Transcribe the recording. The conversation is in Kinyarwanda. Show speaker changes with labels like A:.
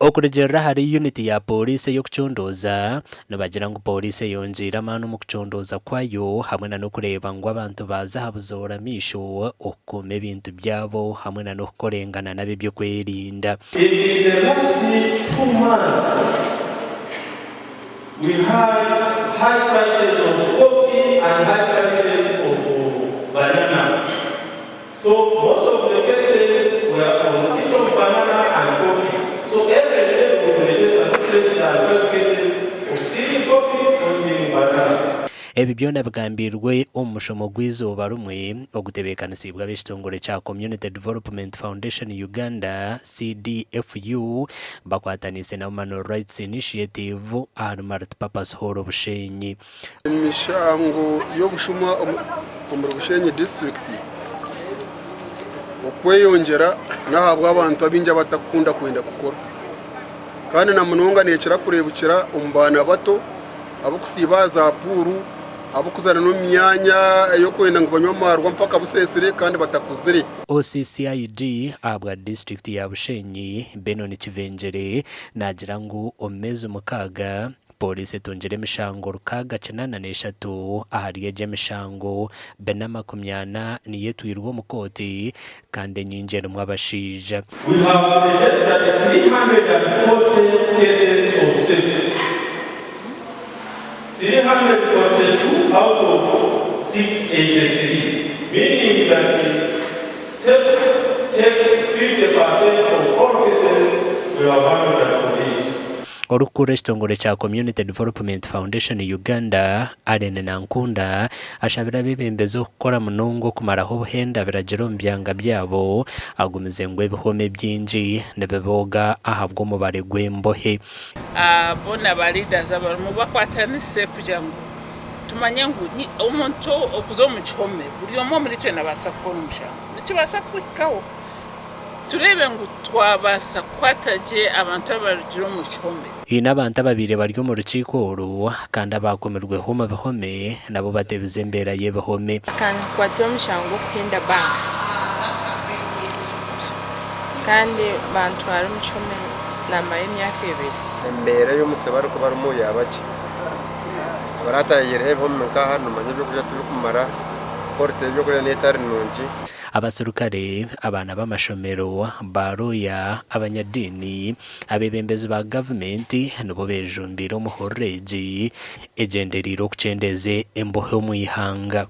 A: Okuregera hari unity ya polisi yo kuchondoza nibagira ngo polisi yongira amani mu kuchondoza kwayo hamwe na no kureba ngo abantu baza habuzora misho okume ibintu byabo hamwe na no kurengana nabe byo kwerinda.
B: In the last 2 months we had high prices of coffee and high prices of banana. So most of the cases were on issue of banana and coffee. So every day we register places that cases of stealing coffee or stealing banana.
A: Ebi byona bigambirwe omushomo gwizuba rumwe ogutebekanisibwa b'ekitongole kya Community Development Foundation Uganda CDFU bakwatanise na Human Rights Initiative and Multipurpose Hall Bushenyi.
C: Imishango yo bushuma mu Bushenyi district okweyongiire nahabwa abantu abinja batakunda kwenda gukora kandi na munonga nekira kurebukira ombana bato abukusiba za puru abukuzana no myanya yo kwenda ngo banyomarwa mpaka busesere kandi batakuzire.
A: OCCID abwa district ya Bushenyi Benoni Kivenjere nagira ngo omeze mukaga polisi tongere mishango rukaga 83 ahariye je mishango bena 20 niye twirwo mukoti kandi nyingere mwabashija.
B: We have registered 340 cases of theft. 342 out of 683, meaning that theft takes 50% of all cases we have handled at police.
A: Orukure ekitongole kya Community Development Foundation Uganda Arene Nankunda ashabira bibembezo okukora munongo kumaraho Obuhenda biragiro mbyanga byabo agumize ngo ebihome byinji nebeboga ahabwo mubare gw'embohe.
D: Bona leaders abarumu bakwatanise kugira ngo tumanye ngo umuntu okuzo mu kihome buri omwe muri twe nabasa kubona umushango nikibasa kwikaho turebe ngo twabasa kwataje abantu abarugiro mu kihome.
A: Ina abantu babiri baryo mu rukiko uru kandi abakomerwe homa bihome nabo batebeze imbera y'ebihome
E: kandi kwatyo mushango kwenda bank kandi bantu bari mu kihome namaye imyaka 2
C: Imbere yo musebara ko barumu yabaki abaratayire home nkaha numanye byo kujya tubikumara porte byo kuri netari nungi.
A: Abasurukare abana b'amashomero baroya abanyadini abebembezi ba government nubo bejumbira umuhoreji egenderiro kucendeze embohe mu ihanga.